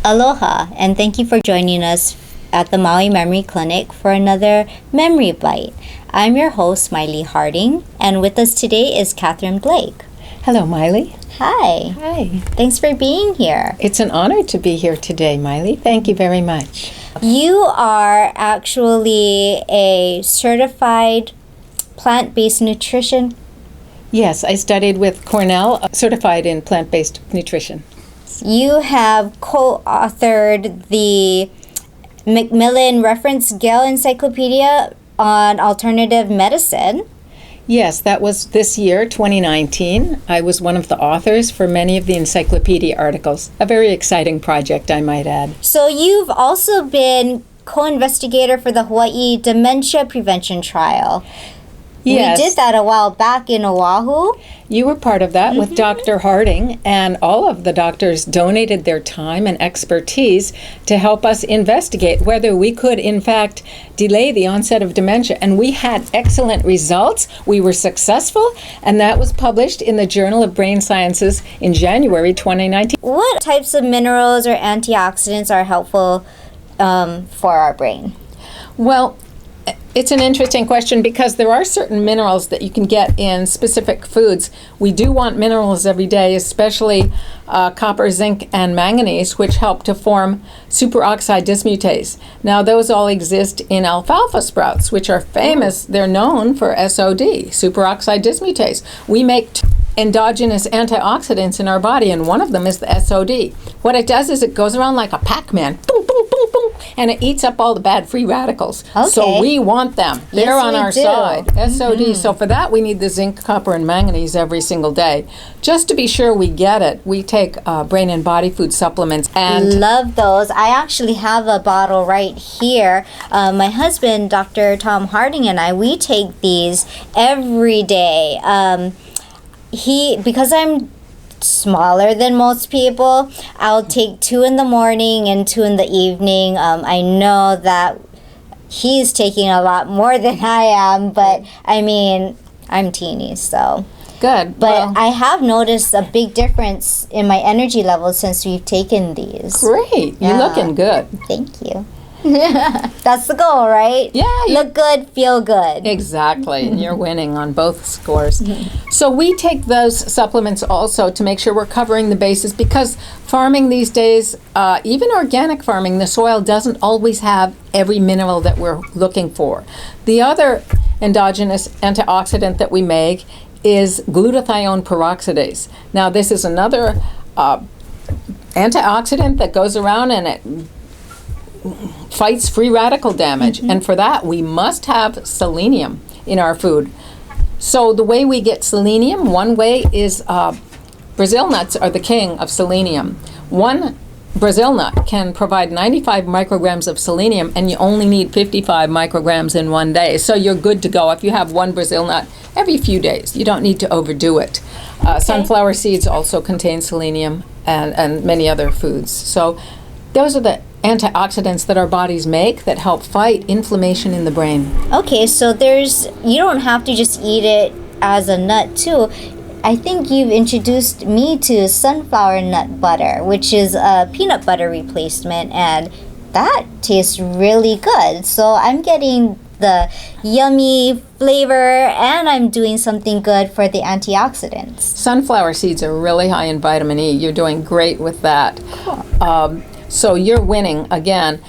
Aloha, and thank you for joining us at the Maui Memory Clinic for another Memory Bite. I'm your host, Maile Harding, and with us today is Catherine Blake. Hello, Maile. Hi. Hi. Thanks for being here. It's an honor to be here today, Maile. Thank you very much. You are actually a certified plant-based nutrition. Yes, I studied with Cornell, certified in plant-based nutrition. You have co-authored the Macmillan Reference Gale Encyclopedia on Alternative Medicine. Yes, that was this year, 2019. I was one of the authors for many of the encyclopedia articles. A very exciting project, I might add. So you've also been co-investigator for the Hawaii Dementia Prevention Trial. Yes. We did that a while back in Oahu. You were part of that with Dr. Harding, and all of the doctors donated their time and expertise to help us investigate whether we could, in fact, delay the onset of dementia. And we had excellent results. We were successful, and that was published in the Journal of Brain Sciences in January 2019. What types of minerals or antioxidants are helpful for our brain? Well, it's an interesting question because there are certain minerals that you can get in specific foods. We do want minerals every day, especially copper, zinc, and manganese, which help to form superoxide dismutase. Now, those all exist in alfalfa sprouts, which are famous. They're known for SOD, superoxide dismutase. We make endogenous antioxidants in our body, and one of them is the SOD. What it does is it goes around like a Pac-Man, boom, boom, boom, boom, and it eats up all the bad free radicals. Okay. So we want them. They're Yes, on we our do. side. SOD. So for that, we need the zinc, copper, and manganese every single day. Just to be sure we get it, we take brain and body food supplements. And Love those. I actually have a bottle right here. My husband, Dr. Tom Harding, and I, we take these every day. Because I'm smaller than most people, I'll take 2 in the morning and 2 in the evening. I know that he's taking a lot more than I am, but I mean, I'm teeny, so. good. But Well, I have noticed a big difference in my energy levels since we've taken these. great. You're Yeah. looking good. Thank you. That's the goal, right? Yeah, Look good, feel good. exactly. You're winning on both scores. So we take those supplements also to make sure we're covering the bases, because farming these days, even organic farming, the soil doesn't always have every mineral that we're looking for. The other endogenous antioxidant that we make is glutathione peroxidase. Now, this is another antioxidant that goes around and it fights free radical damage. And for that, we must have selenium in our food. So the way we get selenium, one way is Brazil nuts are the king of selenium. One Brazil nut can provide 95 micrograms of selenium, and you only need 55 micrograms in one day. So you're good to go if you have one Brazil nut every few days. You don't need to overdo it. Sunflower seeds also contain selenium, and many other foods. So those are the antioxidants that our bodies make that help fight inflammation in the brain. Okay, so you don't have to just eat it as a nut too. I think you've introduced me to sunflower nut butter, which is a peanut butter replacement, and that tastes really good. So I'm getting the yummy flavor, and I'm doing something good for the antioxidants. Sunflower seeds are really high in vitamin E. You're doing great with that. So you're winning again.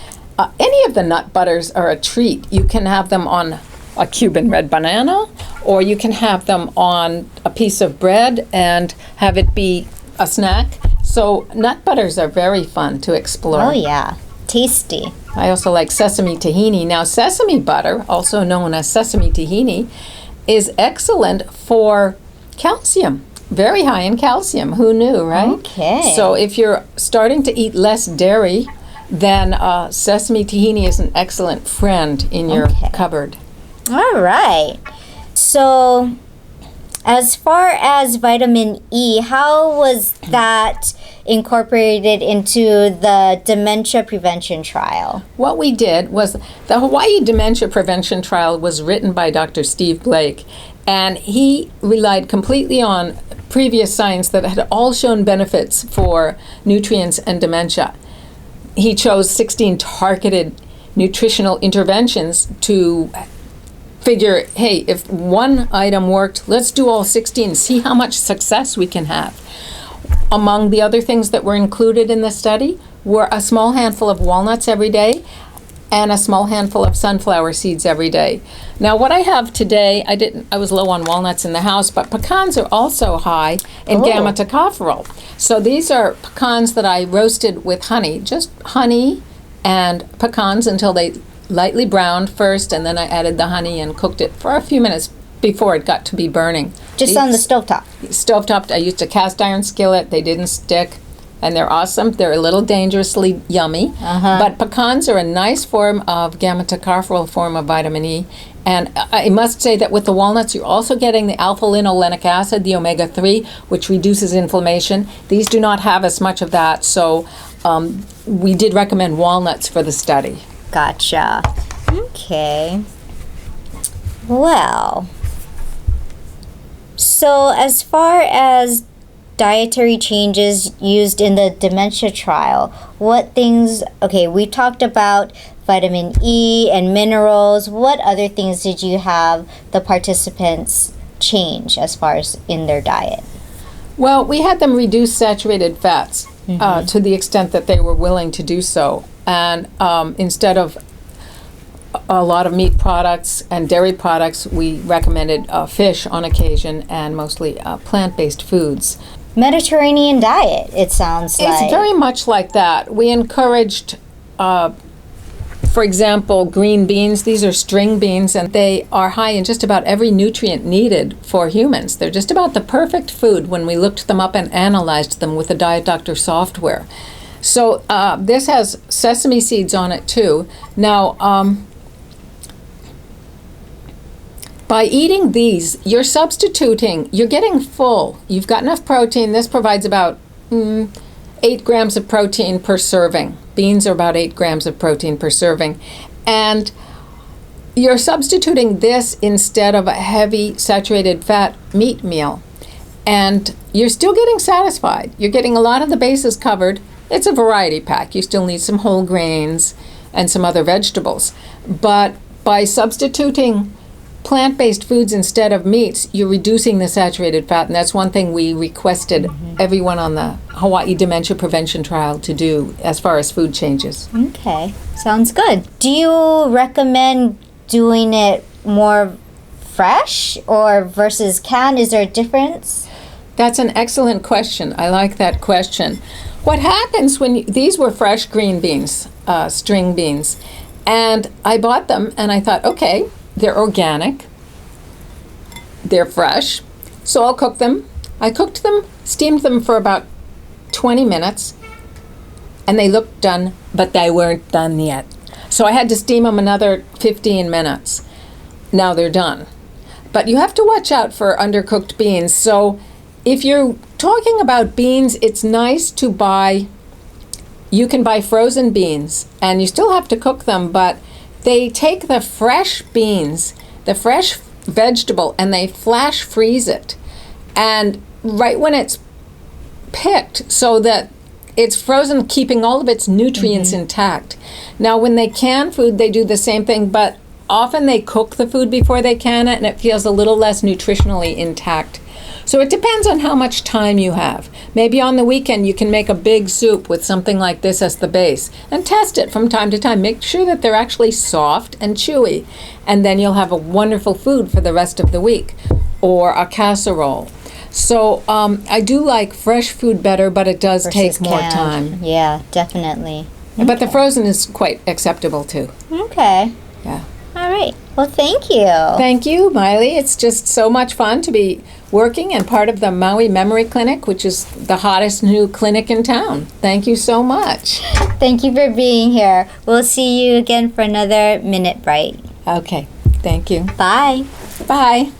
Any of the nut butters are a treat. You can have them on a Cuban red banana, or you can have them on a piece of bread and have it be a snack. So nut butters are very fun to explore. Oh yeah, tasty. I also like sesame tahini. Now, sesame butter, also known as sesame tahini, is excellent for calcium. Very high in calcium. Who knew, right? Okay. So if you're starting to eat less dairy, then sesame tahini is an excellent friend in your cupboard. All right. So, as far as vitamin E, how was that incorporated into the Dementia Prevention Trial? What we did was the Hawaii Dementia Prevention Trial was written by Dr. Steve Blake, and he relied completely on previous science that had all shown benefits for nutrients and dementia. he chose 16 targeted nutritional interventions to figure, hey, if one item worked, let's do all 16, see how much success we can have. Among the other things that were included in the study were a small handful of walnuts every day and a small handful of sunflower seeds every day. Now what I have today, I was low on walnuts in the house, but pecans are also high in gamma tocopherol. So these are pecans that I roasted with honey, just honey and pecans until they lightly browned first, and then I added the honey and cooked it for a few minutes before it got to be burning. Just on the stovetop? Stovetop. I used a cast iron skillet. They didn't stick, and they're awesome. They're a little dangerously yummy, but pecans are a nice form of gamma tocopherol form of vitamin E. And I must say that with the walnuts, you're also getting the alpha-linolenic acid, the omega-3, which reduces inflammation. These do not have as much of that, so we did recommend walnuts for the study. Gotcha. Okay. Well, so as far as dietary changes used in the dementia trial, what things, okay, we talked about vitamin E and minerals. What other things did you have the participants change as far as in their diet? Well, we had them reduce saturated fats to the extent that they were willing to do so. And instead of a lot of meat products and dairy products, we recommended fish on occasion and mostly plant-based foods. Mediterranean diet, it sounds like. It's very much like that. We encouraged, for example, green beans. These are string beans, and they are high in just about every nutrient needed for humans. They're just about the perfect food when we looked them up and analyzed them with the Diet Doctor software. So this has sesame seeds on it too. Now, by eating these, you're substituting, you're getting full. You've got enough protein. This provides about 8 grams of protein per serving. Beans are about 8 grams of protein per serving. And you're substituting this instead of a heavy saturated fat meat meal. And you're still getting satisfied. You're getting a lot of the bases covered. It's a variety pack. You still need some whole grains and some other vegetables. But by substituting plant-based foods instead of meats, you're reducing the saturated fat, and that's one thing we requested everyone on the Hawaii Dementia Prevention Trial to do as far as food changes. Okay, sounds good. Do you recommend doing it more fresh or versus canned? Is there a difference? That's an excellent question. I like that question. What happens when these were fresh green beans, string beans, and I bought them and I thought, okay, they're organic, they're fresh, so I'll cook them. I cooked them, steamed them for about 20 minutes, and they looked done, but they weren't done yet. So I had to steam them another 15 minutes. Now they're done. But you have to watch out for undercooked beans. So if you're talking about beans, it's nice to buy, you can buy frozen beans, and you still have to cook them, but they take the fresh beans, the fresh vegetable, and they flash freeze it. And right when it's picked, so that it's frozen, keeping all of its nutrients intact. Now, when they can food, they do the same thing, but often they cook the food before they can it, and it feels a little less nutritionally intact. So it depends on how much time you have. Maybe on the weekend you can make a big soup with something like this as the base and test it from time to time. Make sure that they're actually soft and chewy, and then you'll have a wonderful food for the rest of the week, or a casserole. So I do like fresh food better, but it does take more time. Yeah, definitely. But the frozen is quite acceptable too. Okay. Yeah. All right. Well, thank you. Thank you, Maile. It's just so much fun to be working and part of the Maui Memory Clinic, which is the hottest new clinic in town. Thank you so much. Thank you for being here. We'll see you again for another Minute Bright. Okay. Thank you. Bye. Bye.